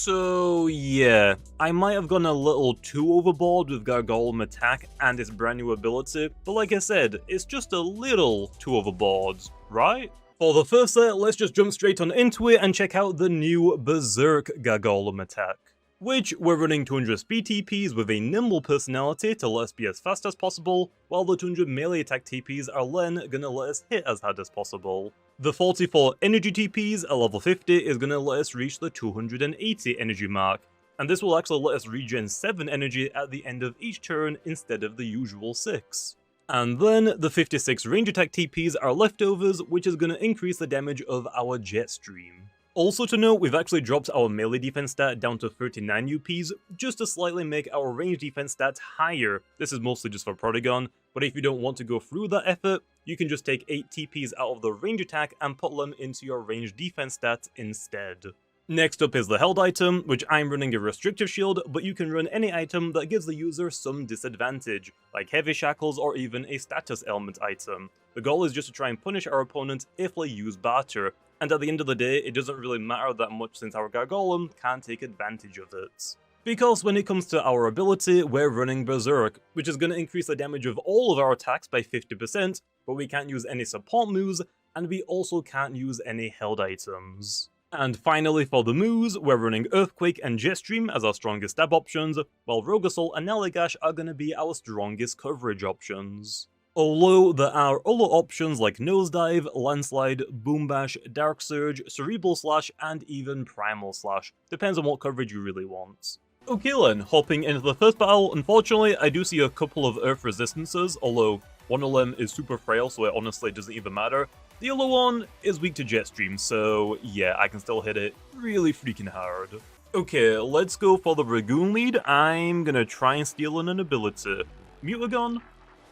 So yeah, I might have gone a little too overboard with Gargolem attack and its brand new ability, but like I said, it's just a little too overboard, right? For the first set, let's just jump straight on into it and check out the new Berserk Gargolem attack, which we're running 200 speed TPs with a nimble personality to let us be as fast as possible, while the 200 melee attack TPs are then gonna let us hit as hard as possible. The 44 energy TPs at level 50 is gonna let us reach the 280 energy mark, and this will actually let us regen 7 energy at the end of each turn instead of the usual 6. And then the 56 range attack TPs are leftovers, which is gonna increase the damage of our jet stream. Also to note, we've actually dropped our melee defense stat down to 39 UPs, just to slightly make our range defense stats higher. This is mostly just for Protagon, but if you don't want to go through that effort, you can just take 8 TPs out of the range attack and put them into your range defense stats instead. Next up is the held item, which I'm running a restrictive shield, but you can run any item that gives the user some disadvantage, like heavy shackles or even a status element item. The goal is just to try and punish our opponents if they use barter, and at the end of the day, it doesn't really matter that much since our Gargolem can't take advantage of it. Because when it comes to our ability, we're running Berserk, which is going to increase the damage of all of our attacks by 50%, but we can't use any support moves, and we also can't use any held items. And finally for the moves, we're running Earthquake and Jetstream as our strongest stab options, while Rogue Assault and Naligash are going to be our strongest coverage options. Although there are other options like Nosedive, Landslide, Boom Bash, Dark Surge, Cerebral Slash, and even Primal Slash. Depends on what coverage you really want. Okay then, hopping into the first battle, unfortunately I do see a couple of Earth resistances, although one of them is super frail so it honestly doesn't even matter. The other one is weak to Jetstream, so yeah, I can still hit it really freaking hard. Okay, let's go for the Dragoon lead. I'm gonna try and steal in an ability. Mutagon?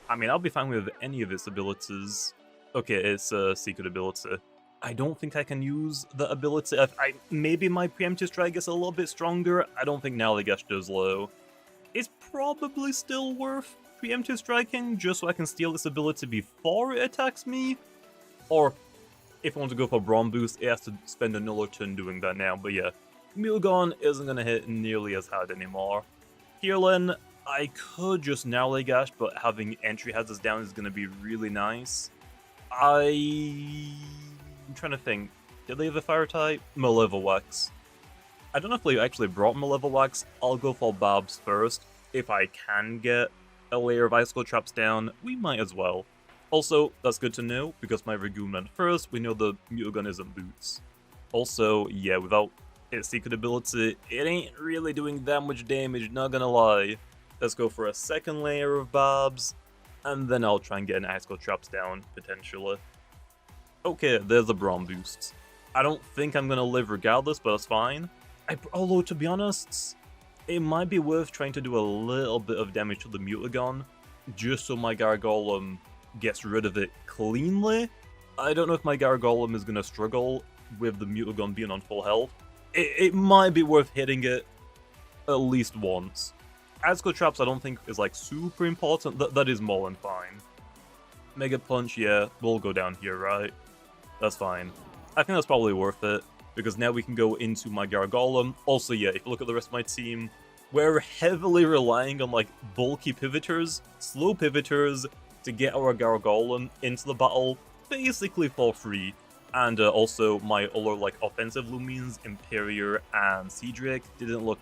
I mean, I'll be fine with any of its abilities. Okay, it's a secret ability. I don't think I can use the ability. Maybe my preemptive strike is a little bit stronger. I don't think Naligash does low. It's probably still worth preemptive striking just so I can steal this ability before it attacks me. Or if I want to go for Brawn boost, it has to spend another turn doing that now. But yeah, Mutagon isn't going to hit nearly as hard anymore. Heerlen, I could just Naligash, but having entry hazards down is going to be really nice. I'm trying to think. Did they have a fire type? Malevolwax. I don't know if they actually brought Malevolwax. I'll go for Barbs first. If I can get a layer of icicle traps down, we might as well. Also, that's good to know, because my Dragoon went first, we know the Mutagon isn't boots. Also, yeah, without its secret ability, it ain't really doing that much damage, not gonna lie. Let's go for a second layer of Barbs, and then I'll try and get an icicle traps down, potentially. Okay, there's a Brawn boost. I don't think I'm gonna live regardless, but that's fine. Although, to be honest, it might be worth trying to do a little bit of damage to the Mutagon, just so my Gargolem gets rid of it cleanly. I don't know if my Gargolem is gonna struggle with the Mutagon being on full health. It might be worth hitting it at least once. Icicle traps I don't think is like super important, that is more than fine. Mega Punch, yeah, we'll go down here, right? That's fine. I think that's probably worth it, because now we can go into my Gargolem. Also, yeah, if you look at the rest of my team, we're heavily relying on like bulky pivoters, slow pivoters, to get our Gargolem into the battle, basically for free. And also my other like offensive Loomians, Imperior and Cedric, didn't look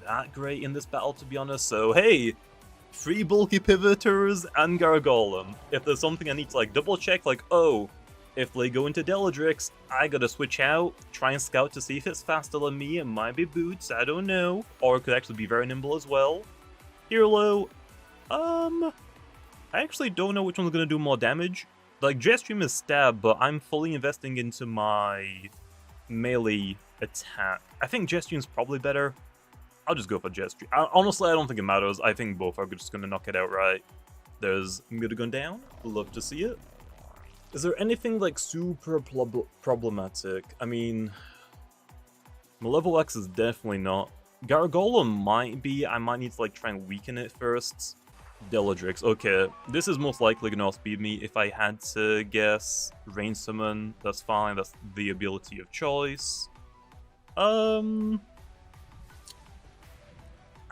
that great in this battle to be honest, so hey! Free bulky pivoters and Gargolem. If there's something I need to like double check, like oh, if they go into Deladrix, I gotta switch out, try and scout to see if it's faster than me, it might be boots, I don't know. Or it could actually be very nimble as well. Heerlo, I actually don't know which one's going to do more damage. Like, Jetstream is stab, but I'm fully investing into my melee attack. I think Jetstream's probably better. I'll just go for Jetstream. Honestly, I don't think it matters. I think both are just going to knock it out right. There's Mutagon down. Love to see it. Is there anything, like, super problematic? I mean, Malevolwax is definitely not. Gargolem might be. I might need to, like, try and weaken it first. Deladrix. Okay, this is most likely gonna outspeed me. If I had to guess, Rain Summon, that's fine, that's the ability of choice.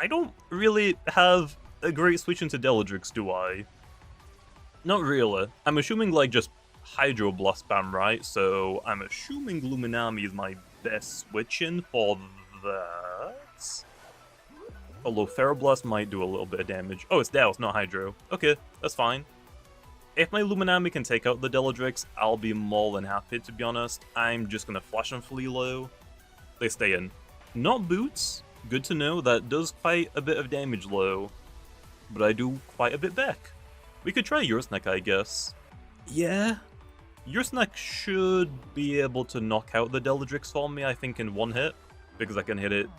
I don't really have a great switch into Deladrix, do I? Not really. I'm assuming, like, just Hydro Blast spam, right? So I'm assuming Luminami is my best switch-in for that. Although Ferroblast might do a little bit of damage. Oh, it's Douse, not Hydro. Okay, that's fine. If my Luminami can take out the Deladrix, I'll be more than happy, to be honest. I'm just gonna Flash and Flee low. They stay in. Not Boots. Good to know, that does quite a bit of damage low. But I do quite a bit back. We could try Ursnake, I guess. Yeah. Ursnake should be able to knock out the Deladrix for me, I think, in one hit. Because I can hit it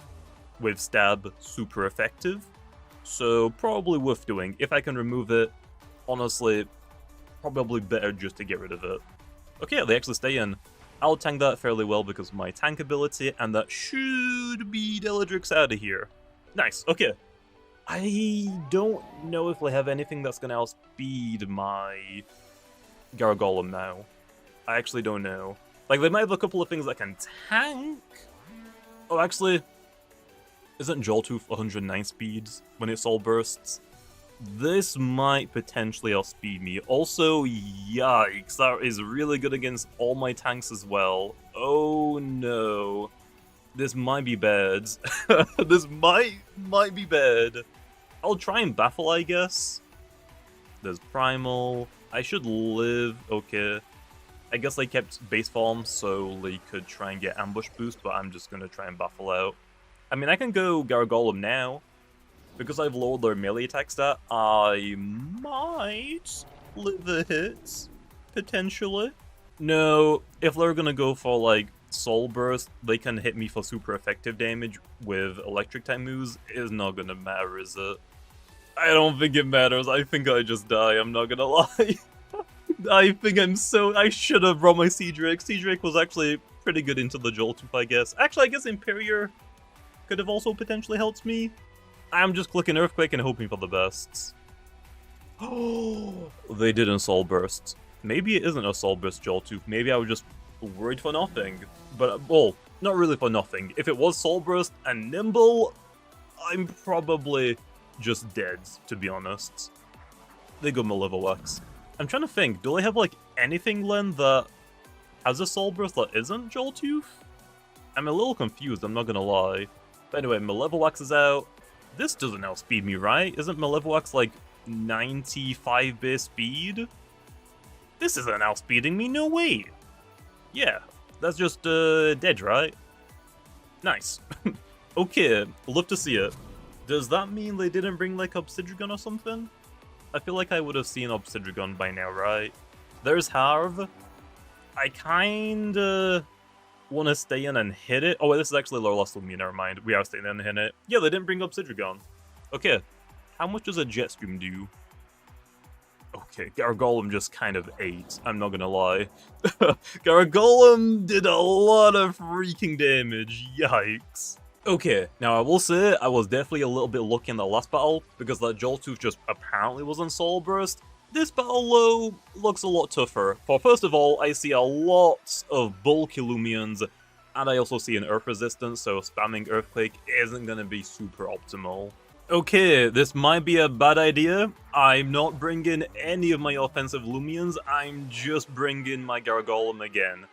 with Stab super effective. So probably worth doing. If I can remove it, honestly, probably better just to get rid of it. Okay, they actually stay in. I'll tank that fairly well because of my tank ability, and that should be Deladrix out of here. Nice, okay. I don't know if they have anything that's going to outspeed my Gargolem now. I actually don't know. Like, they might have a couple of things that can tank. Oh, actually, isn't Joltooth 109 speeds when it Soul Bursts? This might potentially outspeed me. Also, yikes, that is really good against all my tanks as well. Oh no. This might be bad. This might be bad. I'll try and Baffle, I guess. There's Primal. I should live. Okay. I guess they kept base form so they could try and get Ambush Boost, but I'm just going to try and Baffle out. I mean, I can go Gargolem now. Because I've lowered their melee attack stat, I might live the hits, potentially. No, if they're gonna go for, like, Soul Burst, they can hit me for super effective damage with electric type moves. It's not gonna matter, is it? I don't think it matters. I think I just die, I'm not gonna lie. I think I should have brought my Seadrake. Seadrake was actually pretty good into the Joltooth, I guess. Actually, I guess Imperior could have also potentially helped me. I'm just clicking Earthquake and hoping for the best. Oh, they didn't Soul Burst. Maybe it isn't a Soul Burst Joltooth. Maybe I was just worried for nothing. But, well, not really for nothing. If it was Soul Burst and Nimble, I'm probably just dead, to be honest. They go Malevolux. I'm trying to think, do they have, like, anything, Len, that has a Soul Burst that isn't Joltooth? I'm a little confused, I'm not gonna lie. But anyway, Malevolux is out. This doesn't outspeed me, right? Isn't Malevolux like 95 base speed? This isn't outspeeding me, no way! Yeah, that's just dead, right? Nice. Okay, love to see it. Does that mean they didn't bring like Obsidian or something? I feel like I would have seen Obsidian by now, right? There's Harv. I kinda want to stay in and hit it. Oh wait, this is actually lower loss Loomian, never mind. We are staying in and hitting it. Yeah, they didn't bring up Sidrigon. Okay, how much does a Jet Stream do? Okay, Gargolem just kind of ate, I'm not gonna lie. Gargolem did a lot of freaking damage, yikes. Okay, now I will say, I was definitely a little bit lucky in the last battle, because that Joltooth just apparently wasn't Soul Burst. This battle, though, looks a lot tougher. For first of all, I see a lot of bulky Loomians, and I also see an Earth resistance, so spamming Earthquake isn't going to be super optimal. Okay, this might be a bad idea. I'm not bringing any of my offensive Loomians, I'm just bringing my Gargolem again.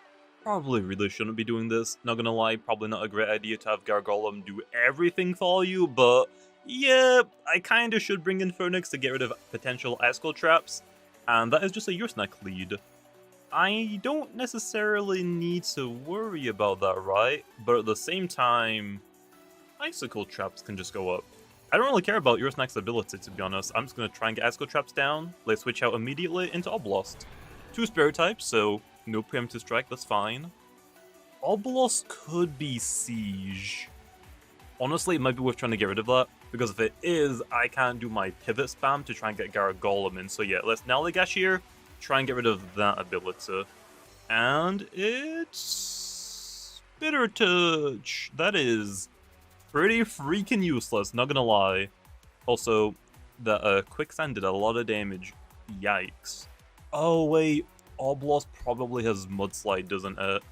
Probably really shouldn't be doing this, not gonna lie, probably not a great idea to have Gargolem do everything for you, but yeah, I kinda should bring in Phoenix to get rid of potential Esco traps, and that is just a Ursnake lead. I don't necessarily need to worry about that, right? But at the same time, Icicle traps can just go up. I don't really care about Ursnake's ability, to be honest. I'm just gonna try and get Esco traps down, let's switch out immediately into Oblost. 2 Spirit types, so no preemptive strike, that's fine. Oblost could be Siege. Honestly, it might be worth trying to get rid of that, because if it is, I can't do my pivot spam to try and get Gargolem in. So yeah, let's Naligash here, try and get rid of that ability. And it's Bitter Touch. That is pretty freaking useless, not gonna lie. Also, the Quicksand did a lot of damage. Yikes. Oh wait, Oblost probably has Mudslide, doesn't it?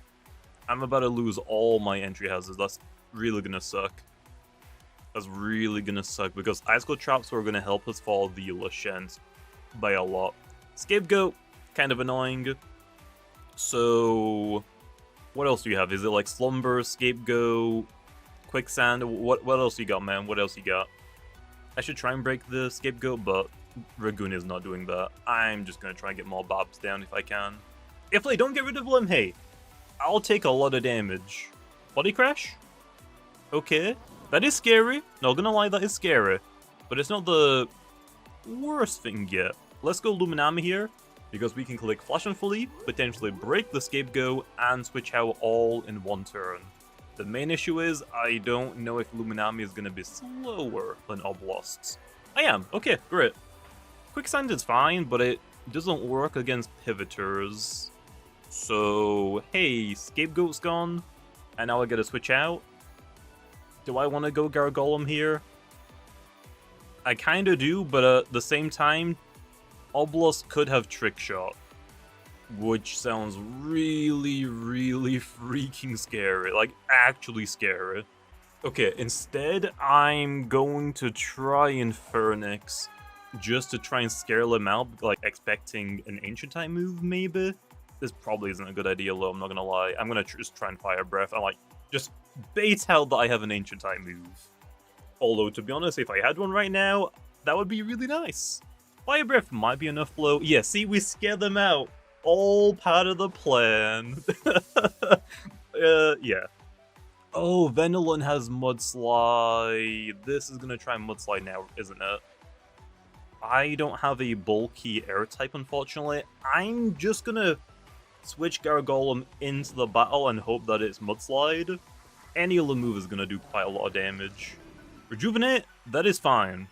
I'm about to lose all my entry houses, that's really gonna suck. That's really gonna suck because Icicle Traps were gonna help us fall the Lashent by a lot. Scapegoat, kind of annoying. So, what else do you have? Is it like Slumber, Scapegoat, Quicksand? What else you got, man? What else you got? I should try and break the Scapegoat, but Ragoon is not doing that. I'm just gonna try and get more Babs down if I can. If they don't get rid of him, hey, I'll take a lot of damage. Body Crash? Okay. That is scary. Not gonna lie, that is scary. But it's not the worst thing yet. Let's go Luminami here, because we can click Flash and Fully, potentially break the Scapegoat, and switch out all in one turn. The main issue is, I don't know if Luminami is gonna be slower than Oblasts. I am. Okay, great. Quicksand is fine, but it doesn't work against Pivoters. So, hey, Scapegoat's gone, and now I gotta switch out. Do I want to go Gargolem here? I kinda do, but at the same time, Oblast could have Trick Shot, which sounds really, really freaking scary. Like, actually scary. Okay, instead, I'm going to try Infernix, just to try and scare them out, like, expecting an Ancient type move, maybe? This probably isn't a good idea, though, I'm not gonna lie. I'm gonna just try and Fire Breath, and, like, just bait out that I have an Ancient type move. Although, to be honest, if I had one right now, that would be really nice. Fire Breath might be enough, though. Yeah, see, we scare them out. All part of the plan. Yeah. Oh, Venilon has Mudslide. This is gonna try Mudslide now, isn't it? I don't have a bulky air type, unfortunately. I'm just gonna switch Gargolem into the battle and hope that it's Mudslide. Any other move is gonna do quite a lot of damage. Rejuvenate, that is fine.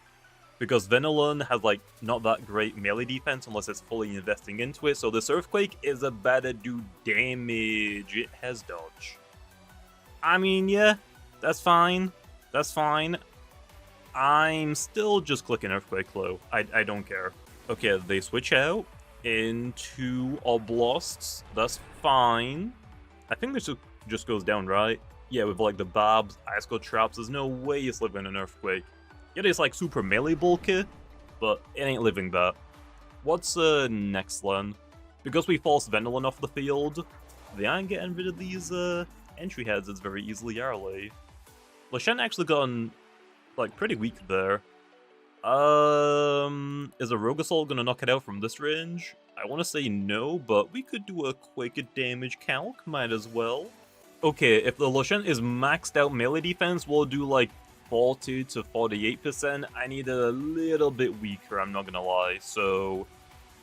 Because Venilon has, like, not that great melee defense unless it's fully investing into it, so this Earthquake is about to do damage. It has dodge. I mean, yeah, that's fine. That's fine. I'm still just clicking Earthquake low. I don't care. Okay, they switch out into Oblasts. That's fine. I think this just goes down, right? Yeah, with, like, the Babs, Icicle Traps, there's no way it's living an Earthquake. Yeah, it's like super melee bulky, but it ain't living that. What's next then? Because we forced Venilon off the field, they aren't getting rid of these entry heads as very easily, are they? Lashent actually gotten, like, pretty weak there. Is a Rogue Assault gonna knock it out from this range? I want to say no, but we could do a quick damage calc, might as well. Okay, if the Lashent is maxed out melee defense, we'll do like 40 to 48%. I need a little bit weaker, I'm not gonna lie. So,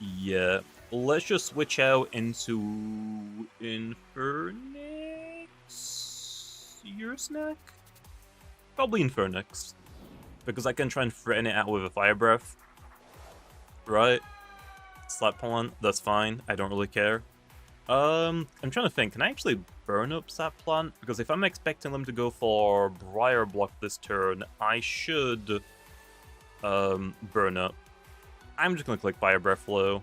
yeah. Let's just switch out into Infernix? Your snack? Probably Infernix. Because I can try and threaten it out with a Fire Breath. Right? Slap Plant, that's fine. I don't really care. I'm trying to think, can I actually burn up Sap Plant? Because if I'm expecting them to go for Briar Block this turn, I should burn up. I'm just gonna click Fire Breath Flow.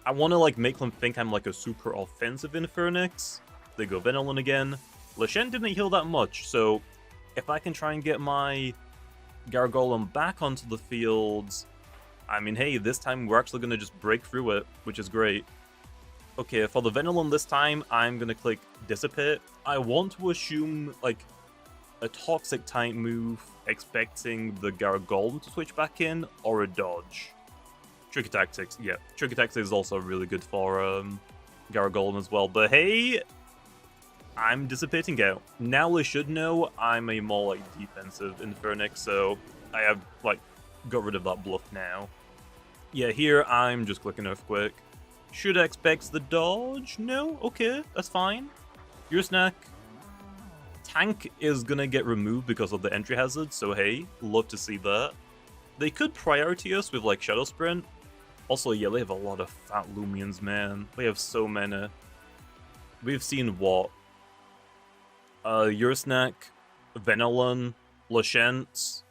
I want to like make them think I'm like a super offensive Infernix. They go Venilon again. Lashent didn't heal that much, so if I can try and get my Gargolem back onto the fields, I mean, hey, this time we're actually gonna just break through it, which is great. Okay, for the Venilon this time, I'm gonna click Dissipate. I want to assume, like, a Toxic type move, expecting the Gargolem to switch back in, or a dodge. Tricky Tactics, yeah. Tricky Tactics is also really good for Gargolem as well, but hey, I'm dissipating out. Now they should know I'm a more, like, defensive Infernix, so I have, like, got rid of that bluff now. Yeah, here I'm just clicking Earthquake. Should I expect the dodge? No? Okay, that's fine. Your snack. Tank is gonna get removed because of the entry hazard, so hey, love to see that. They could priority us with, like, Shadow Sprint. Also, yeah, they have a lot of fat Loomians, man. They have so many. We've seen what? Your snack, Venilon, Lashent.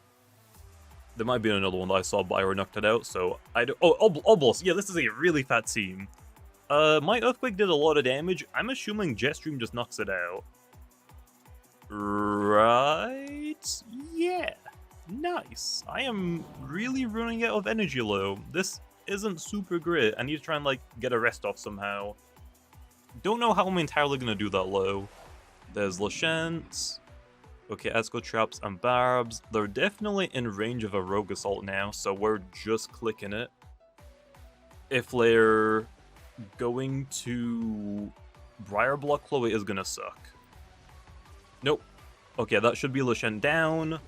There might be another one that I saw, but I already knocked it out, so I don't... Oh, Oblast! Yeah, this is a really fat team. My Earthquake did a lot of damage. I'm assuming Jetstream just knocks it out. Right? Nice. I am really running out of energy low. This isn't super great. I need to try and, like, get a rest off somehow. Don't know how I'm entirely gonna do that low. There's Lashent. Okay, Esco Traps and Barbs. They're definitely in range of a Rogue Assault now, so we're just clicking it. If they're going to Briar Block, Chloe is gonna suck. Nope. Okay, that should be Lashent down.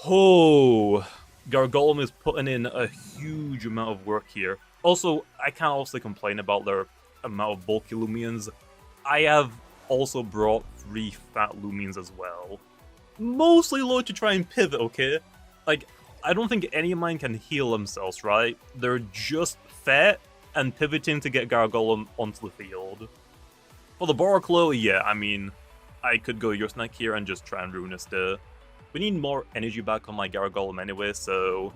Oh, Gargolem is putting in a huge amount of work here. Also, I can't also complain about their amount of bulky Loomians. I have also brought 3 fat Loomians as well. Mostly low to try and pivot, okay? Like, I don't think any of mine can heal themselves, right? They're just fat and pivoting to get Gargolem onto the field. For the Boroklo, yeah, I mean, I could go Yursnak here and just try and ruin this there. We need more energy back on my Gargolem anyway, so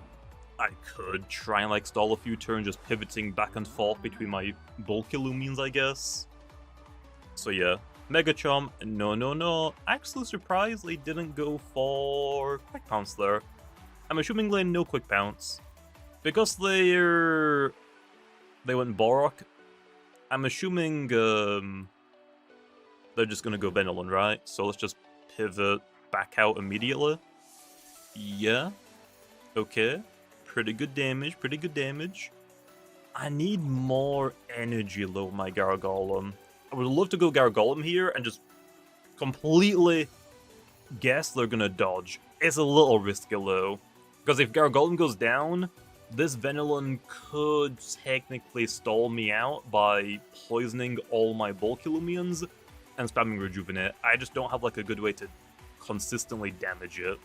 I could try and like stall a few turns just pivoting back and forth between my bulky Loomians, I guess. So yeah, Mega Chomp, no. Actually surprised they didn't go for Quick Pounce there. I'm assuming they no Quick Pounce. Because they went Borok, I'm assuming they're just gonna go Venilon, right? So let's just pivot back out immediately. Yeah. Okay. Pretty good damage, pretty good damage. I need more energy low my Gargolem. I would love to go Gargolem here and just completely guess they're gonna dodge. It's a little risky low. Because if Gargolem goes down, this Venilon could technically stall me out by poisoning all my bulky Loomians and spamming Rejuvenate. I just don't have like a good way to consistently damage it.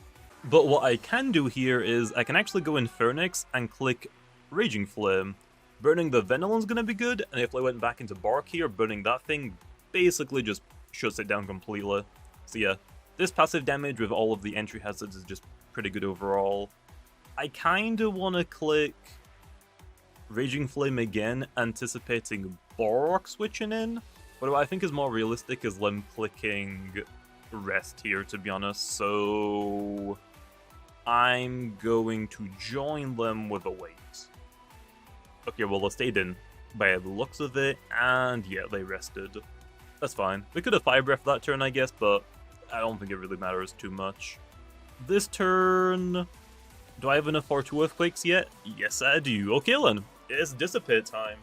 But what I can do here is I can actually go in Phoenix and click Raging Flame. Burning the Venilon's gonna be good, and if I went back into Bark here, burning that thing basically just shuts it down completely. So yeah, this passive damage with all of the entry hazards is just pretty good overall. I kinda wanna click Raging Flame again, anticipating Borok switching in. But what I think is more realistic is them clicking Rest here, to be honest. So I'm going to join them with a wait. Okay, well, they stayed in by the looks of it, and yeah, they rested. That's fine. We could have Fire Breath that turn, I guess, but I don't think it really matters too much. This turn... Do I have enough for 2 Earthquakes yet? Yes, I do. Okay, then. It's Dissipate time.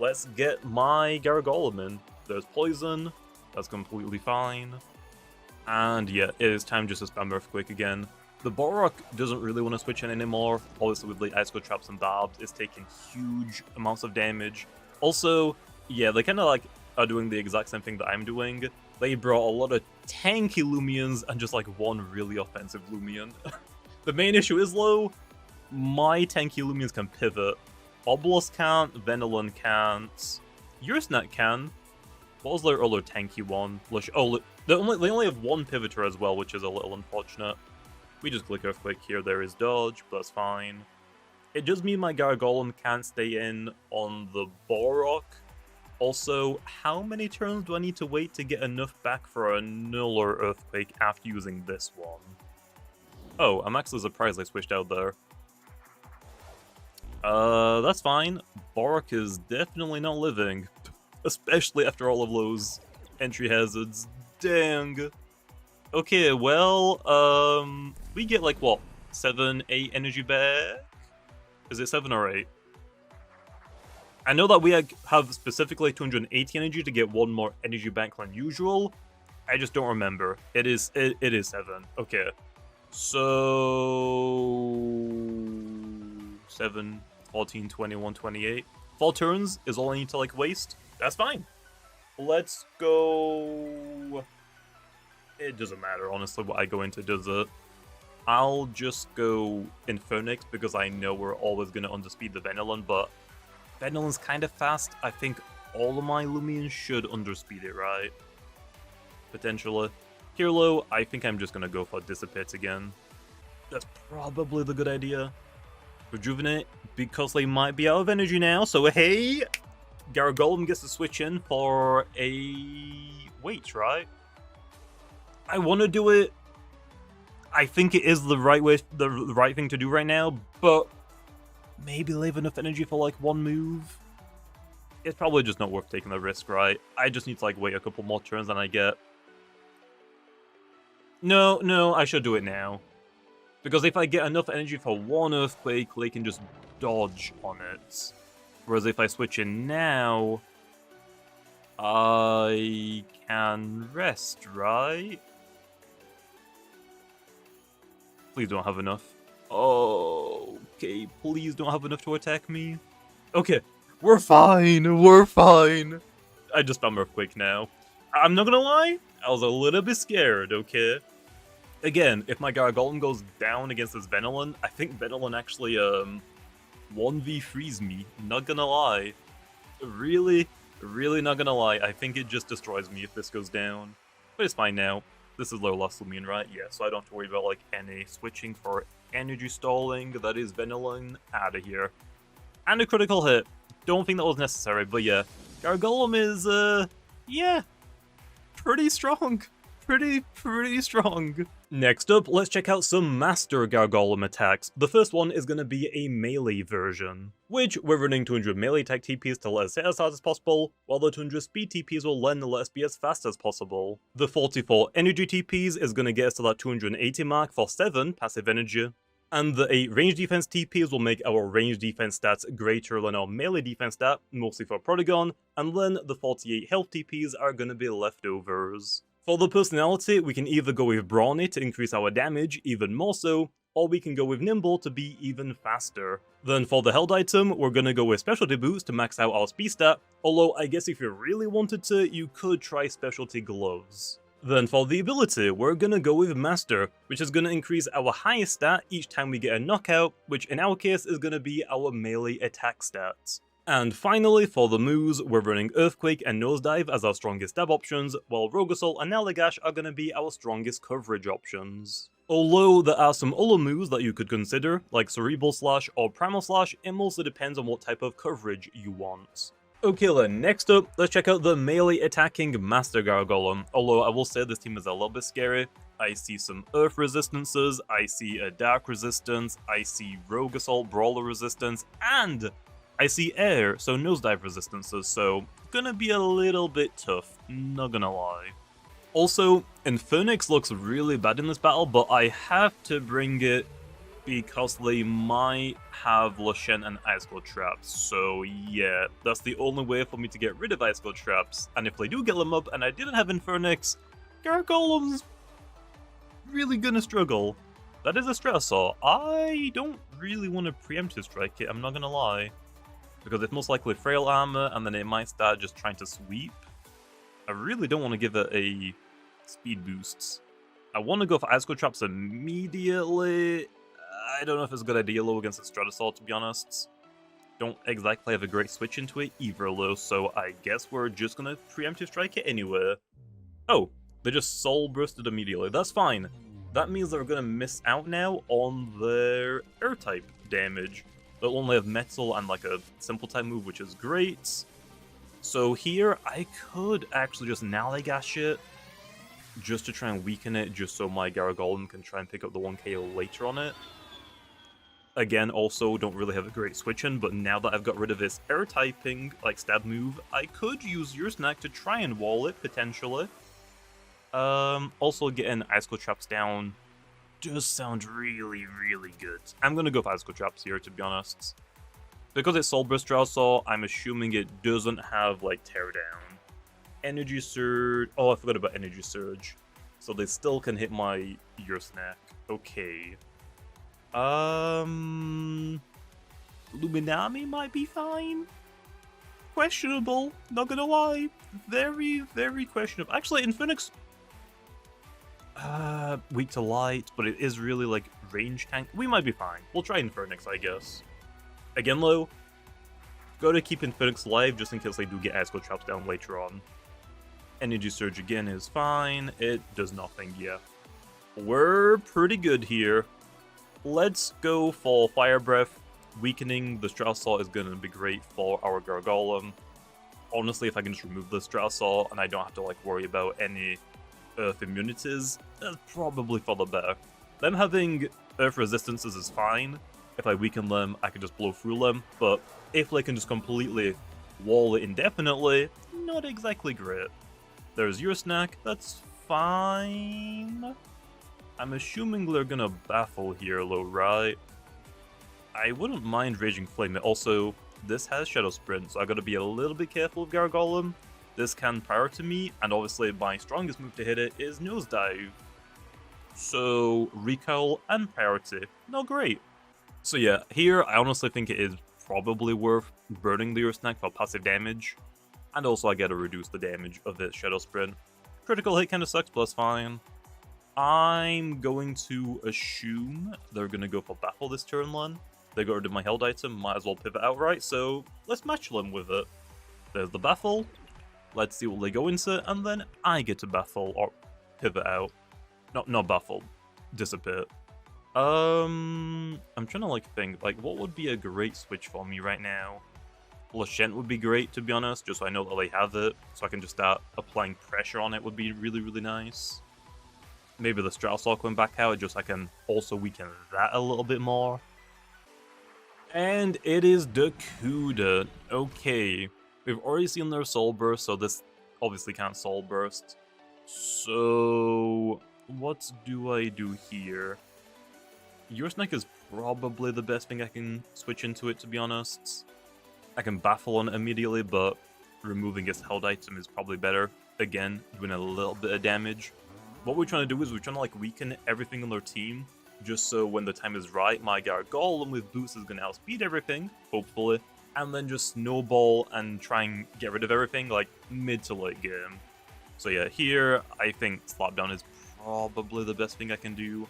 Let's get my Gargolem in. There's Poison. That's completely fine. And yeah, it is time just to spam Earthquake again. The Borok doesn't really want to switch in anymore. Obviously with the Icicle Traps and Barbs, it's taking huge amounts of damage. Also, yeah, they kind of like are doing the exact same thing that I'm doing. They brought a lot of tanky Loomians and just like one really offensive Loomian. The main issue is low. My tanky Loomians can pivot. Obelisk can't, Venilon can't, Ursnat can. What was their other tanky one? Oh, they only have one pivoter as well, which is a little unfortunate. We just click Earthquake here, there is dodge, but that's fine. It does mean my Gargolem can't stay in on the Borok. Also, how many turns do I need to wait to get enough back for another Earthquake after using this one? Oh, I'm actually surprised I switched out there. That's fine. Borok is definitely not living. Especially after all of those entry hazards. Dang. Okay, well, we get like, what, 7, 8 energy back? Is it 7 or 8? I know that we have specifically 280 energy to get 1 more energy back than usual. I just don't remember. It is 7. Okay. So... 7, 14, 21, 28. 4 turns is all I need to, like, waste. That's fine. Let's go... It doesn't matter, honestly, what I go into does it. I'll just go Infernix because I know we're always going to underspeed the Venilon, but Venilon's kind of fast. I think all of my Loomians should underspeed it, right? Potentially. Here low, I think I'm just going to go for Dissipate again. That's probably the good idea. Rejuvenate, because they might be out of energy now, so hey! Gargolem gets to switch in for a... wait, right? I want to do it... I think it is the right thing to do right now, but maybe leave enough energy for like one move. It's probably just not worth taking the risk, right? I just need to like wait a couple more turns than I get. No, I should do it now. Because if I get enough energy for one Earthquake, they can just dodge on it. Whereas if I switch in now, I can rest, right? Please don't have enough. Oh, okay, please don't have enough to attack me. Okay, we're fine. I just found Earthquake now. I'm not gonna lie, I was a little bit scared, okay? Again, if my Gargolem goes down against this Venilon, I think Venilon actually 1v3s me, not gonna lie. Really not gonna lie, I think it just destroys me if this goes down. But it's fine now. This is low loss Loomian, right? Yeah, so I don't have to worry about like any switching for energy stalling. That is Venilon out of here. And a critical hit. Don't think that was necessary, but yeah. Gargolem is, yeah, pretty strong. Pretty strong. Next up, let's check out some Master Gargolem attacks. The first one is going to be a melee version, which we're running 200 melee attack TPs to let us hit as hard as possible, while the 200 speed TPs will then let us be as fast as possible. The 44 energy TPs is going to get us to that 280 mark for 7 passive energy. And the 8 range defense TPs will make our range defense stats greater than our melee defense stat, mostly for Protagon, and then the 48 health TPs are going to be leftovers. For the personality, we can either go with Brawny to increase our damage even more so, or we can go with Nimble to be even faster. Then for the held item, we're gonna go with Specialty Boots to max out our speed stat, although I guess if you really wanted to, you could try Specialty Gloves. Then for the ability, we're gonna go with Master, which is gonna increase our highest stat each time we get a knockout, which in our case is gonna be our melee attack stats. And finally, for the moves, we're running Earthquake and Nosedive as our strongest stab options, while Rogasol and Nalagash are going to be our strongest coverage options. Although there are some other moves that you could consider, like Cerebral Slash or Primal Slash, it mostly depends on what type of coverage you want. Okay then, next up, let's check out the melee attacking Master Gargolem, although I will say this team is a little bit scary. I see some Earth resistances, I see a Dark resistance, I see Rogasol Brawler resistance, and I see air, so nosedive resistances, so gonna be a little bit tough, not gonna lie. Also, Infernix looks really bad in this battle, but I have to bring it because they might have Lushen and Ice Cold Traps, so yeah, that's the only way for me to get rid of Ice Cold Traps, and if they do get them up and I didn't have Infernix, Gargolem's really gonna struggle. That is a stressor. I don't really want to preemptive strike it, I'm not gonna lie. Because it's most likely frail armor, and then it might start just trying to sweep. I really don't want to give it a speed boost. I want to go for Ice Cold Traps immediately. I don't know if it's a good idea though against the Stratosaur, to be honest. Don't exactly have a great switch into it either though, so I guess we're just gonna preemptive strike it anyway. Oh, they just soul bursted immediately. That's fine. That means they're gonna miss out now on their air type damage. They'll only have metal and like a simple type move, which is great. So here, I could actually just Nalagash it, just to try and weaken it, just so my Gargolem can try and pick up the 1 KO later on it. Again, also don't really have a great switch in, but now that I've got rid of this air typing, like stab move, I could use your snack to try and wall it, potentially. Also getting Ice Cold Traps down does sound really good. I'm gonna go for Ice Cold Traps here, to be honest. Because it's Soul Burst Strausaur, I'm assuming it doesn't have, like, Teardown. Energy Surge... Oh, I forgot about Energy Surge. So they still can hit my Ear Snack. Okay. Luminami might be fine? Questionable, not gonna lie. Very questionable. Actually, Infernix... weak to light, but it is really, like, range tank. We might be fine. We'll try Infernix, I guess. Again, though, gotta keep Infernix alive just in case they do get Ice Cold Traps down later on. Energy Surge again is fine. It does nothing, yeah. We're pretty good here. Let's go for Fire Breath. Weakening the Strausaur is gonna be great for our Gargolem. Honestly, if I can just remove the Strausaur and I don't have to, like, worry about any Earth immunities, that's probably for the better. Them having earth resistances is fine. If I weaken them, I can just blow through them, but if they can just completely wall it indefinitely, not exactly great. There's your snack, that's fine. I'm assuming they're gonna baffle here though, right? I wouldn't mind Raging Flame. Also, this has Shadow Sprint, so I gotta be a little bit careful with Gargolem. This can prior to me, and obviously my strongest move to hit it is Nosedive. So, recoil and priority. Not great. So yeah, here I honestly think it is probably worth burning the Earth Snack for passive damage. And also I get to reduce the damage of its Shadow Sprint. Critical hit kinda sucks, but that's fine. I'm going to assume they're gonna go for Baffle this turn one. They got rid of my held item, might as well pivot outright, so let's match them with it. There's the Baffle. Let's see what they go into, and then I get to Baffle or pivot out. Not Baffle. Dissipate. I'm trying to think, what would be a great switch for me right now? Lashent would be great, to be honest, just so I know that they have it, so I can just start applying pressure on it would be really, really nice. Maybe the Stratosaur coming back out, just so I can also weaken that a little bit more. And it is Dakuda. Okay, we've already seen their Soul Burst, so this obviously can't Soul Burst. So, what do I do here? Your Snack is probably the best thing I can switch into it, to be honest. I can Baffle on it immediately, but removing its held item is probably better. Again, doing a little bit of damage. What we're trying to do is we're trying to weaken everything on their team, just so when the time is right, my Gargolem with boost is going to outspeed everything, hopefully, and then just snowball and try and get rid of everything, mid to late game. So yeah, here, I think Slapdown is probably the best thing I can do.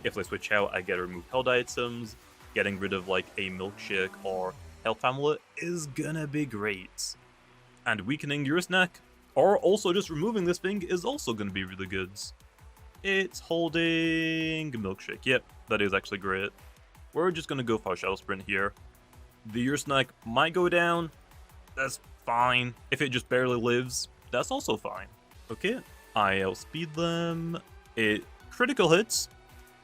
If they switch out, I get to remove held items. Getting rid of, a Milkshake or Health Amulet is gonna be great. And weakening your snack, or also just removing this thing, is also gonna be really good. It's holding Milkshake. Yep, that is actually great. We're just gonna go for a Shadow Sprint here. The Ear Snack might go down. That's fine. If it just barely lives, that's also fine. Okay, I outspeed them. It critical hits.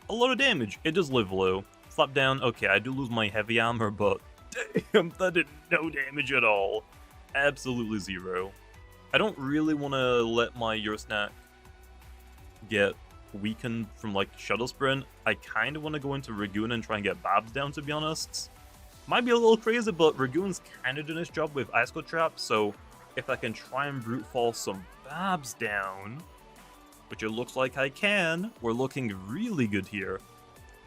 A lot of damage. It does live low. Slap down. Okay, I do lose my heavy armor, but damn, that did no damage at all. Absolutely zero. I don't really want to let my Ear Snack get weakened from Shadow Sprint. I kind of want to go into Ragoon and try and get Babs down, to be honest. Might be a little crazy, but Ragoon's kind of doing his job with Ice Cold Trap, so if I can try and brute force some Babs down, which it looks like I can, we're looking really good here.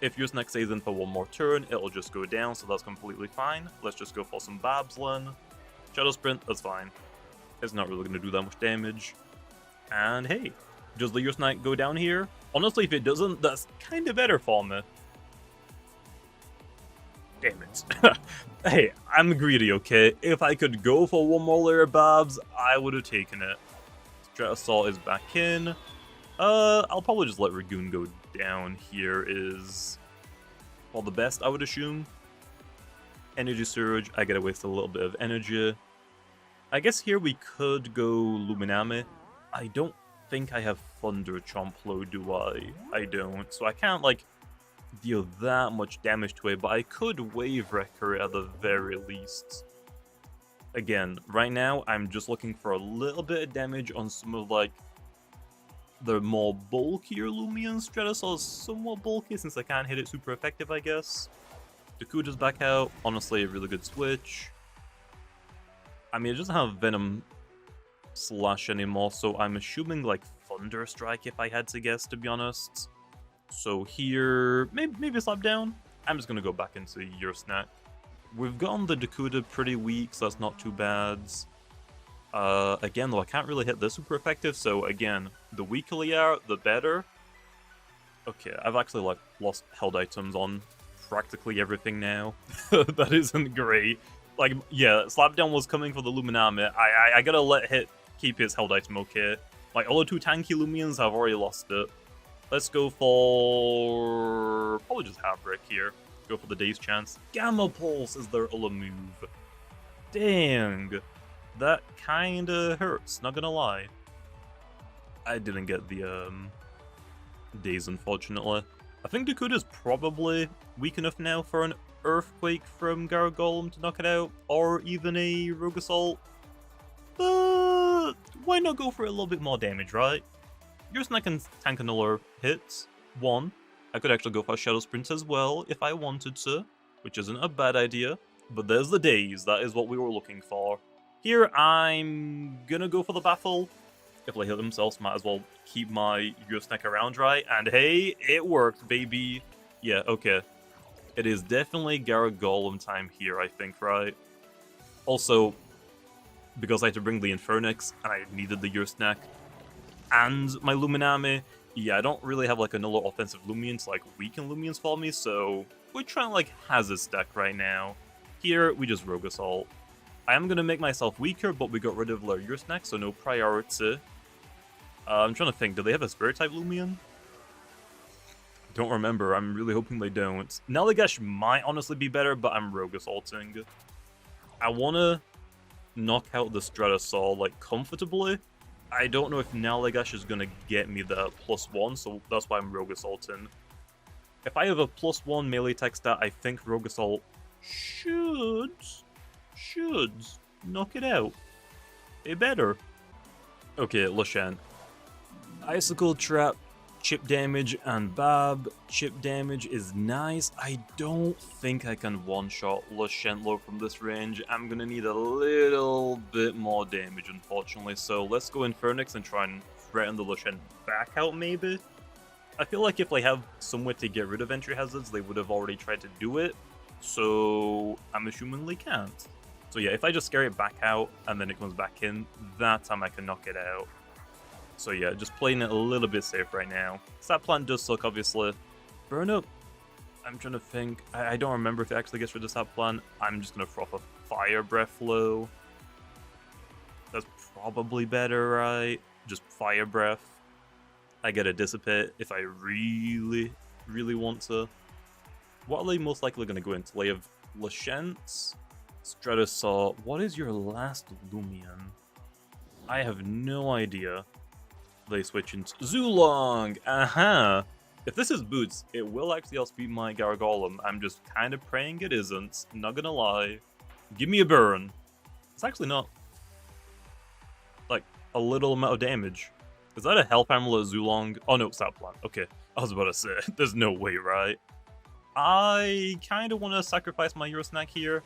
If your Snack stays in for one more turn, it'll just go down, so that's completely fine. Let's just go for some Babslen. Shadow Sprint, that's fine. It's not really going to do that much damage. And hey, does the Your Snack go down here? Honestly, if it doesn't, that's kind of better for me. Damn it. Hey, I'm greedy, okay? If I could go for one more layer of Babs, I would have taken it. Stratosaur is back in. I'll probably just let Ragoon go down here is... well, the best, I would assume. Energy Surge, I gotta waste a little bit of energy. I guess here we could go Loomian. I don't think I have Thunder Chomp though, do I? I don't, so I can't, deal that much damage to it, but I could Wave Wrecker at the very least. Again, right now, I'm just looking for a little bit of damage on some of, the more bulkier Loomians. Stratosaur is somewhat bulky since I can't hit it super effective, I guess. Dakuda's back out. Honestly, a really good switch. I mean, it doesn't have Venom Slash anymore, so I'm assuming, Thunder Strike if I had to guess, to be honest. So here, maybe Slap Down. I'm just going to go back into Your Snack. We've gotten the Dakuda pretty weak, so that's not too bad. Again, though, I can't really hit this super effective, so again, the weaker they are, the better. Okay, I've actually, lost held items on practically everything now. That isn't great. Yeah, Slapdown was coming for the Loomian. I gotta let Hit keep his held item, okay? All the two tanky Loomians, I've already lost it. Let's go for... probably just Half Brick here. Go for the Day's Chance. Gamma Pulse is their other move. Dang. That kinda hurts, not gonna lie. I didn't get the, Days, unfortunately. I think Dakota's probably weak enough now for an Earthquake from Gargolem to knock it out, or even a Rogue Assault. But why not go for a little bit more damage, right? Your Snack and tank another hits. One. I could actually go for a Shadow Sprint as well if I wanted to, which isn't a bad idea. But there's the daze, that is what we were looking for. Here, I'm gonna go for the Baffle. If they heal themselves, might as well keep my Snack around, right? And hey, it worked, baby. Yeah, okay. It is definitely Gargolem time here, I think, right? Also, because I had to bring the Infernix, and I needed the Snack and my Loomian, yeah, I don't really have like another offensive Loomian to like weaken Loomians for me, so we're trying to like hazard stack right now. Here, we just Rogue Assault. I am going to make myself weaker, but we got rid of their Snack, so no priority. I'm trying to think, do they have a Spirit-type Loomian? Don't remember, I'm really hoping they don't. Naligash might honestly be better, but I'm Rogue Assaulting. I want to knock out the Stratosaur, like, comfortably. I don't know if Naligash is going to get me the +1, so that's why I'm Rogue Assaulting. If I have a +1 melee attack stat, I think Rogue Assault should knock it out. It better. Okay, Lushan. Icicle Trap, chip damage, and Bab. Chip damage is nice. I don't think I can one-shot Lushentlo from this range. I'm gonna need a little bit more damage, unfortunately. So let's go Infernix and try and threaten the Lushen back out, maybe? I feel like if they have somewhere to get rid of entry hazards, they would have already tried to do it. So I'm assuming they can't. So yeah, if I just scare it back out, and then it comes back in, that time I can knock it out. So yeah, just playing it a little bit safe right now. Sap Plant does suck, obviously. Burn Up, I'm trying to think. I don't remember if it actually gets rid of Sap Plant. I'm just going to froth a Fire Breath low. That's probably better, right? Just Fire Breath. I get a Dissipate if I really, really want to. What are they most likely going to go into? They have Lashent, Stratosaur. What is your last Loomian? I have no idea. They switch into Zulong! Aha! If this is Boots, it will actually outspeed my Gargolem. I'm just kind of praying it isn't. Not gonna lie. Give me a burn. It's actually not, like, a little amount of damage. Is that a Health Amulet Zulong? Oh no, Sap Plant. Okay, I was about to say, there's no way, right? I kind of want to sacrifice my Eurosnack here.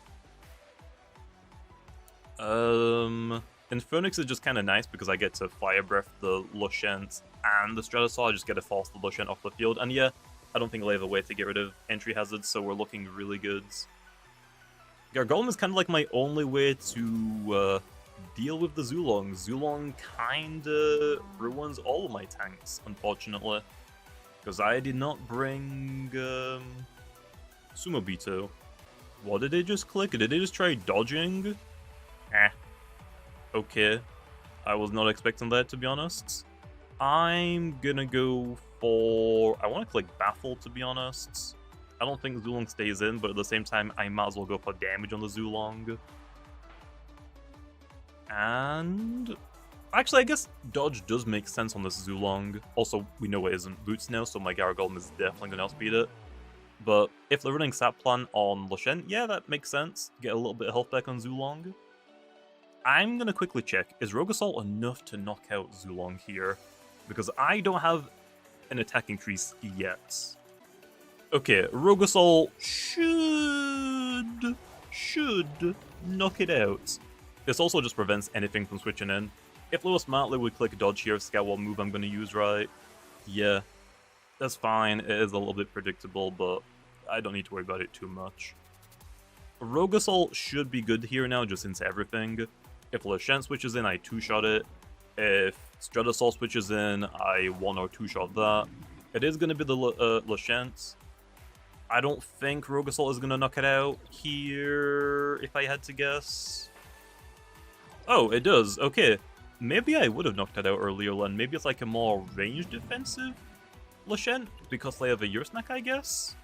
Infernix is just kind of nice because I get to Fire Breath the Lushent and the Stratosaur. I just get to force the Lushent off the field. And yeah, I don't think they'll have a way to get rid of entry hazards, so we're looking really good. Gargolem is kind of like my only way to deal with the Zulong. Zulong kind of ruins all of my tanks, unfortunately. Because I did not bring Sumobito. What did they just click? Did they just try dodging? Okay. I was not expecting that, to be honest. I'm gonna go for... I want to click Baffle, to be honest. I don't think Zulong stays in, but at the same time, I might as well go for damage on the Zulong. And... actually, I guess dodge does make sense on this Zulong. Also, we know it isn't Boots now, so my Gargolem is definitely going to outspeed it. But if they're running Sap Plant on Lushen, yeah, that makes sense. Get a little bit of health back on Zulong. I'm going to quickly check, is Rogue Assault enough to knock out Zulong here? Because I don't have an attack increase yet. Okay, Rogue Assault should knock it out. This also just prevents anything from switching in. If they were smart, they would click dodge here, scout what move I'm going to use, right? Yeah, that's fine. It is a little bit predictable, but I don't need to worry about it too much. Rogue Assault should be good here now, just into everything. If Lushen switches in, I 2-shot it. If Stratosaur switches in, I 1 or 2-shot that. It is going to be the Lushen. I don't think Rogue Assault is going to knock it out here, if I had to guess. Oh, it does. Okay. Maybe I would have knocked it out earlier, and maybe it's like a more ranged defensive Lushen, because they have a Eurosnack, I guess?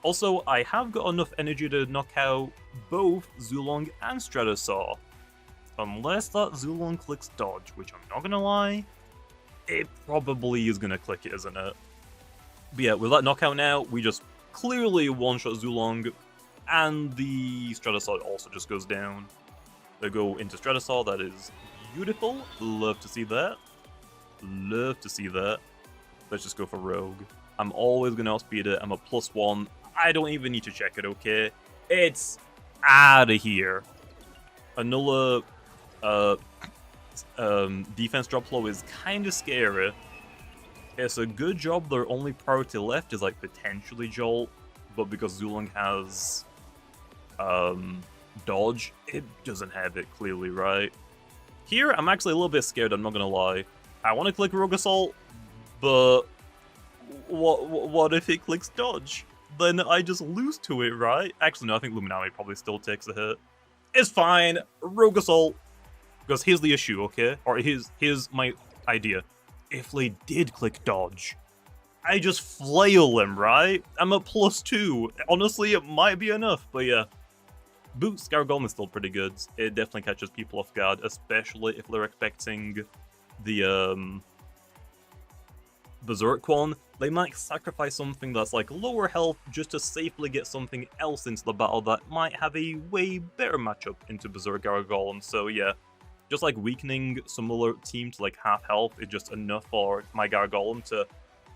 Also, I have got enough energy to knock out both Zulong and Stratosaur. Unless that Zulong clicks dodge, which I'm not gonna lie, it probably is gonna click it, isn't it? But yeah, with that knockout now, we just clearly one-shot Zulong, and the Stratosaur also just goes down. They go into Stratosaur, that is beautiful. Love to see that. Love to see that. Let's just go for Rogue. I'm always going to outspeed it. I'm a +1. I don't even need to check it, okay? It's out of here. Another defense drop low is kind of scary. It's a good job their only priority left is like potentially Jolt, but because Zulong has dodge, it doesn't have it clearly, right? Here, I'm actually a little bit scared, I'm not gonna lie. I want to click Rogue Assault, but what if it clicks dodge? Then I just lose to it, right? Actually, no, I think Loomian probably still takes a hit. It's fine, Rogue Assault. Because here's the issue, okay? Or here's my idea. If they did click dodge, I just flail him, right? I'm at +2. Honestly, it might be enough, but yeah. Boots Gargolem is still pretty good. It definitely catches people off guard, especially if they're expecting the Berserk one. They might sacrifice something that's like lower health just to safely get something else into the battle that might have a way better matchup into Berserk Gargolem. So yeah. Just like weakening some other team to like half health is just enough for my Gargolem to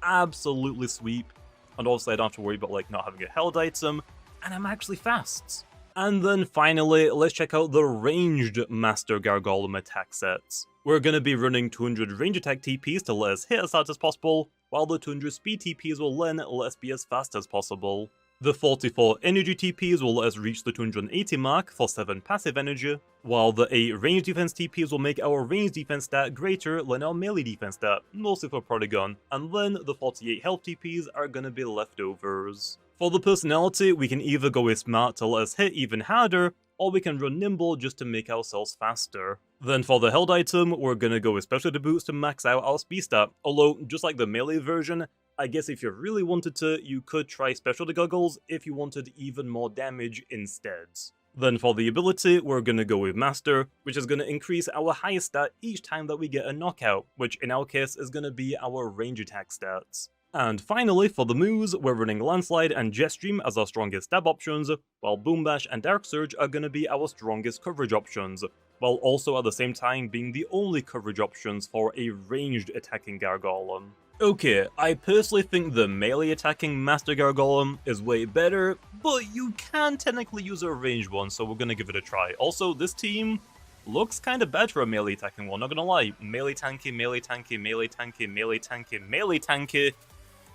absolutely sweep. And obviously I don't have to worry about like not having a held item. And I'm actually fast. And then finally, let's check out the ranged Master Gargolem attack sets. We're going to be running 200 range attack TPs to let us hit as hard as possible, while the 200 speed TPs will then let us be as fast as possible. The 44 energy TPs will let us reach the 280 mark for 7 passive energy, while the 8 range defense TPs will make our range defense stat greater than our melee defense stat, mostly for Porygon, and then the 48 health TPs are gonna be leftovers. For the personality, we can either go with Smart to let us hit even harder, or we can run Nimble just to make ourselves faster. Then for the held item, we're gonna go with Specialty Boots to max out our speed stat, although just like the melee version, I guess if you really wanted to, you could try Specialty Goggles if you wanted even more damage instead. Then for the ability, we're gonna go with Master, which is gonna increase our highest stat each time that we get a knockout, which in our case is gonna be our range attack stats. And finally, for the moves, we're running Landslide and Jetstream as our strongest stab options, while Boom Bash and Dark Surge are gonna be our strongest coverage options, while also at the same time being the only coverage options for a ranged attacking Gargolem. Okay, I personally think the melee attacking Master Gargolem is way better, but you can technically use a ranged one, so we're gonna give it a try. Also, this team looks kinda bad for a melee attacking one, not gonna lie. Melee tanky, melee tanky, melee tanky, melee tanky, melee tanky,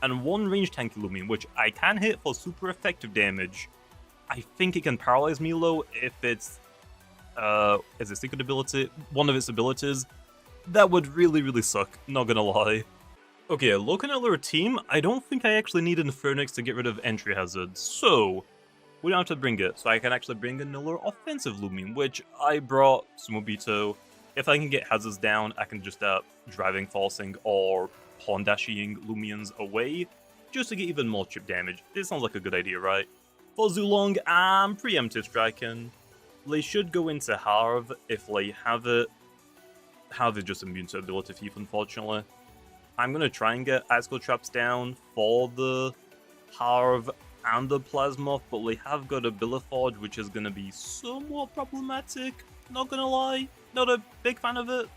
and one range tanky Loomian, which I can hit for super effective damage. I think it can paralyze Milo if it's, is it secret ability? One of its abilities. That would really suck, not gonna lie. Okay, looking at their team, I don't think I actually need Infernix to get rid of entry hazards, so we don't have to bring it. So I can actually bring another offensive Loomian, which I brought Sumobito. If I can get hazards down, I can just start driving, falsing, or pawn dashing Loomians away, just to get even more chip damage. This sounds like a good idea, right? For Zulong, I'm preemptive striking. They should go into Harv if they have it. Harv is just immune to ability thief, unfortunately. I'm going to try and get Icicle Traps down for the Harv and the Plasmoth, but they have got a Billiforge, which is going to be somewhat problematic. Not going to lie, not a big fan of it.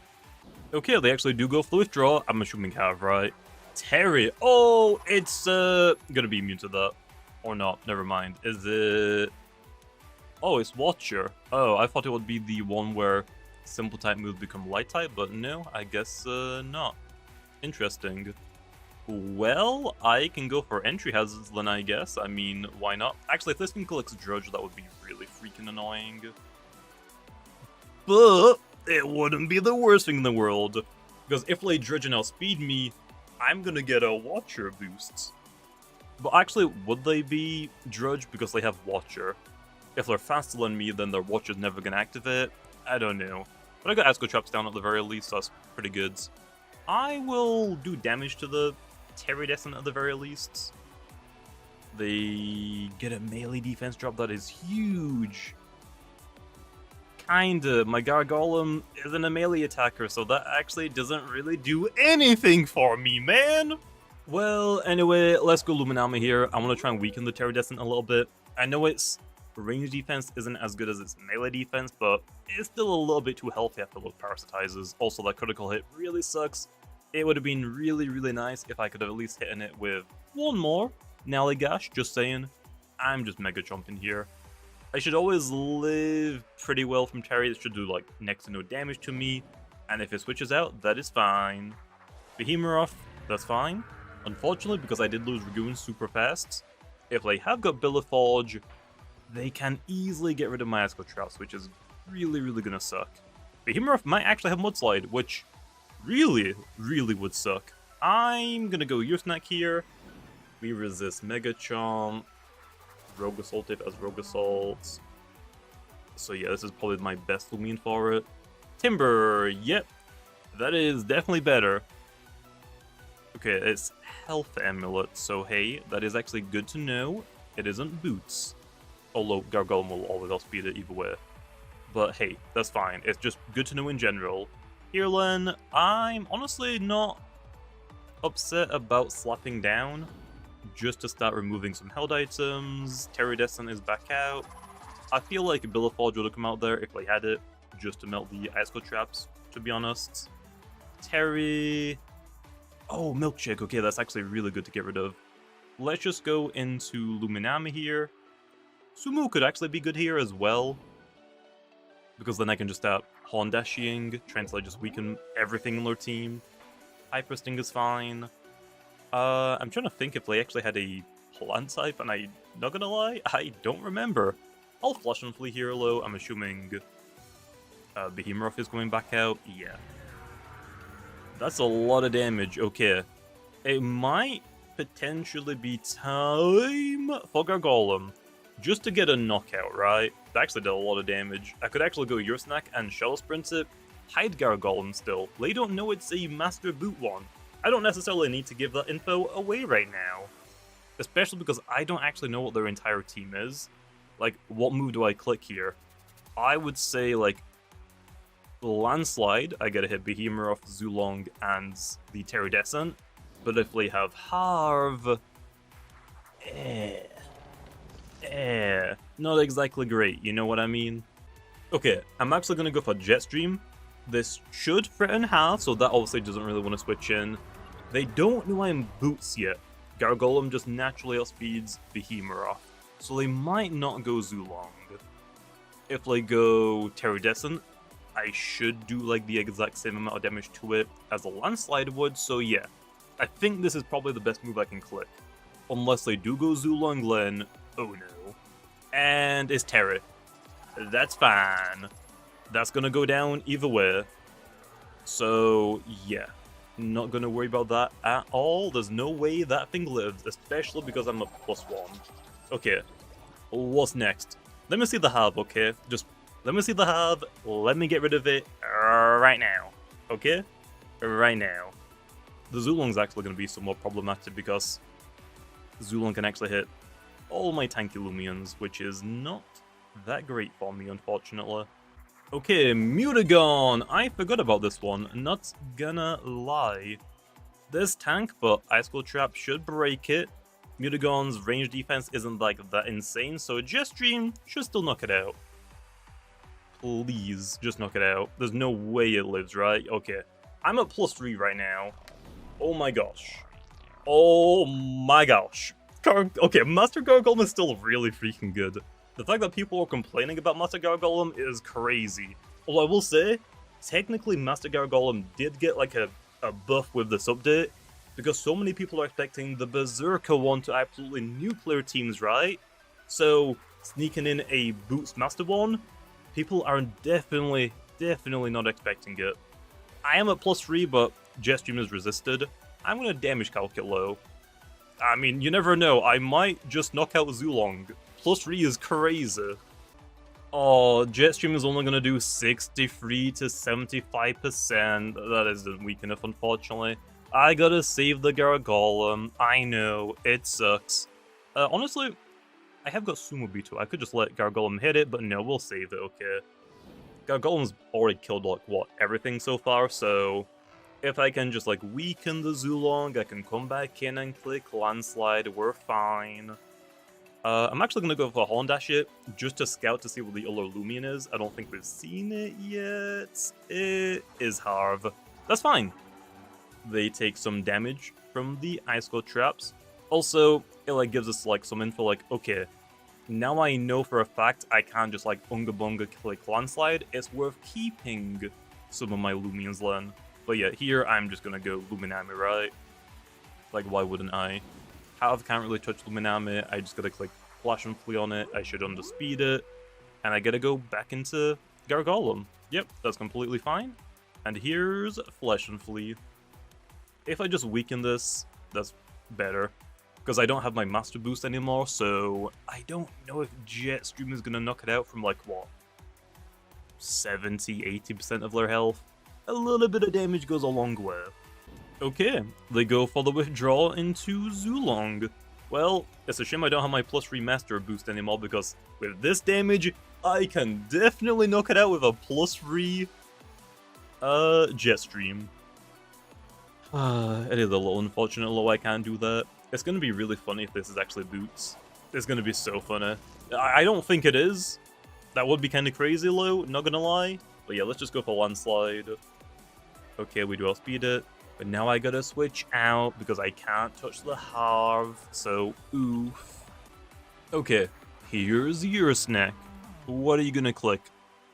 Okay, they actually do go for the Withdraw. I'm assuming Harv, right? Terry. Oh, it's going to be immune to that. Or not, never mind. Is it... Oh, it's Watcher. Oh, I thought it would be the one where simple type moves become light type, but no, I guess not. Interesting. Well, I can go for entry hazards then, I guess. I mean, why not? Actually, if this thing collects Drudge, that would be really freaking annoying. But it wouldn't be the worst thing in the world. Because if they Drudge and outspeed me, I'm gonna get a Watcher boost. But actually, would they be Drudge because they have Watcher? If they're faster than me, then their Watcher's never gonna activate? I don't know. But I got Icicle Traps down at the very least, so that's pretty good. I will do damage to the Terridescent at the very least. They get a melee defense drop that is huge. Kinda. My Gargolem isn't a melee attacker, so that actually doesn't really do anything for me, man! Well, anyway, let's go Loomian here. I want to try and weaken the Terradescent a little bit. I know its range defense isn't as good as its melee defense, but it's still a little bit too healthy after those parasitizers. Also, that critical hit really sucks. It would have been really, really nice if I could have at least hit it with one more Nallygash, just saying. I'm just mega jumping here. I should always live pretty well from Terry. It should do like next to no damage to me. And if it switches out, that is fine. Behemoth, that's fine. Unfortunately, because I did lose Ragoon super fast, if they have got Billiforge, they can easily get rid of my Asco Traps, which is really, really gonna suck. Behemoth might actually have Mudslide, which really, really would suck. I'm gonna go Ursnack here. We resist Mega Chomp. Rogue Assault it as Rogue Assault. So yeah, this is probably my best Loomian for it. Timber, yep. That is definitely better. Okay, it's Health Amulet, so hey, that is actually good to know. It isn't Boots. Although Gargolem will always outspeed it either way. But hey, that's fine. It's just good to know in general. Hearlan, I'm honestly not upset about slapping down. Just to start removing some held items. Terradescent is back out. I feel like Billiforge would have come out there if they had it, just to melt the Asco Traps, to be honest. Terry... Oh, Milkshake. Okay, that's actually really good to get rid of. Let's just go into Loomian here. Sumu could actually be good here as well, because then I can just start Horn Dashing, trying to like just weaken everything in their team. Hyper Sting is fine. I'm trying to think if they actually had a plant type, and I'm not gonna lie, I don't remember. I'll Flush and Flee here low. I'm assuming Behemoth is going back out. Yeah. That's a lot of damage. Okay. It might potentially be time for Gargolem. Just to get a knockout, right? That actually did a lot of damage. I could actually go Ursnack and Shell Sprint it. Hide Gargolem still. They don't know it's a Master Boot one. I don't necessarily need to give that info away right now. Especially because I don't actually know what their entire team is. Like, what move do I click here? I would say, like, Landslide, I gotta hit Behemoth, Zulong, and the Terradescent. But if they have Harv... not exactly great, you know what I mean? Okay, I'm actually gonna go for Jetstream. This should threaten half, so that obviously doesn't really want to switch in. They don't know I'm Boots yet. Gargolem just naturally outspeeds Behemoth, so they might not go Zulong. If they go Terradescent, I should do like the exact same amount of damage to it as a Landslide would, so yeah. I think this is probably the best move I can click. Unless they do go Zulong, then oh no. And it's Terra. That's fine. That's gonna go down either way. So yeah. Not gonna worry about that at all. There's no way that thing lives, especially because I'm a +1. Okay, what's next? Let me see the hub, okay? Just let me see the hub. Let me get rid of it right now, okay? Right now. The Zulong's actually gonna be somewhat problematic because Zulong can actually hit all my tanky Loomians, which is not that great for me, unfortunately. Okay, Mutagon! I forgot about this one, not gonna lie. There's tank, but Icicle Trap should break it. Mutagon's range defense isn't like that insane, so Jetstream should still knock it out. Please, just knock it out. There's no way it lives, right? Okay. I'm at +3 right now. Oh my gosh. Oh my gosh. Okay, Master Gargolem is still really freaking good. The fact that people are complaining about Master Gargolem is crazy. Although I will say, technically Master Gargolem did get like a buff with this update, because so many people are expecting the Berserker one to absolutely nuclear teams, right? So, sneaking in a Boots Master one, people are definitely not expecting it. I am at +3, but Jetstream is resisted. I'm going to damage calculate low. I mean, you never know, I might just knock out Zulong. +3 is crazy. Oh, Jetstream is only going to do 63 to 75%. That isn't weak enough, unfortunately. I gotta save the Gargolem. I know, it sucks. Honestly, I have got Sumo Beetle. I could just let Gargolem hit it, but no, we'll save it, okay. Gargolem's already killed, like, what, everything so far, so If I can just like weaken the Zulong, I can come back in and click Landslide, we're fine. I'm actually gonna go for Horn Dash it, just to scout to see what the other Loomian is. I don't think we've seen it yet. It is Harv. That's fine. They take some damage from the Ice Cold traps. Also, it like gives us like some info like, okay, now I know for a fact I can't just like Unga Bunga click Landslide. It's worth keeping some of my Loomians then. But yeah, here I'm just gonna go Luminami, right? Like, why wouldn't I? Harv can't really touch Luminami. I just gotta click Flash and Flee on it. I should underspeed it. And I gotta go back into Gargolem. Yep, that's completely fine. And here's Flash and Flee. If I just weaken this, that's better. Because I don't have my Master Boost anymore, so I don't know if Jetstream is gonna knock it out from like, what? 70-80% of their health? A little bit of damage goes a long way. Okay, they go for the withdrawal into Zulong. Well, it's a shame I don't have my +3 Master Boost anymore, because with this damage, I can definitely knock it out with a +3 Jetstream. It is a little unfortunate though I can't do that. It's gonna be really funny if this is actually Boots. It's gonna be so funny. I don't think it is. That would be kind of crazy though, not gonna lie. But yeah, let's just go for Landslide. Okay, we do outspeed it. But now I gotta switch out because I can't touch the Harv, so oof. Okay, here's your snack. What are you gonna click?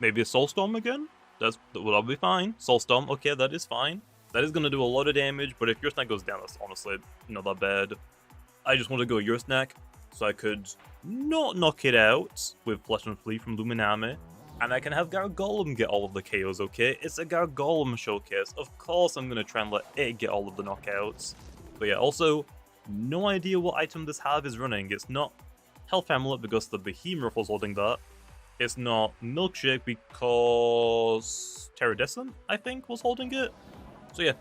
Maybe a Soulstorm again? That'll be fine. Soulstorm, okay, that is fine. That is gonna do a lot of damage, but if your snack goes down, that's honestly not that bad. I just want to go your snack, so I could not knock it out with Flash and Flee from Luminami. And I can have Gargolem get all of the KOs, okay? It's a Gargolem showcase. Of course I'm going to try and let it get all of the knockouts. But yeah, also, no idea what item this Harv is running. It's not Health Amulet because the Behemoth was holding that. It's not Milkshake because Terradescent, I think, was holding it. So yeah,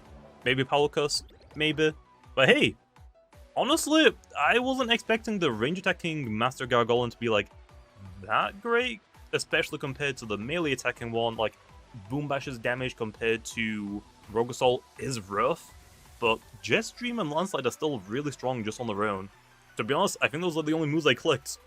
maybe Palacus, maybe. But hey, honestly, I wasn't expecting the range attacking Master Gargolem to be like that great. Especially compared to the melee attacking one, like Boom Bash's damage compared to Rogue Assault is rough, but Jetstream and Landslide are still really strong just on their own. To be honest, I think those are the only moves I clicked.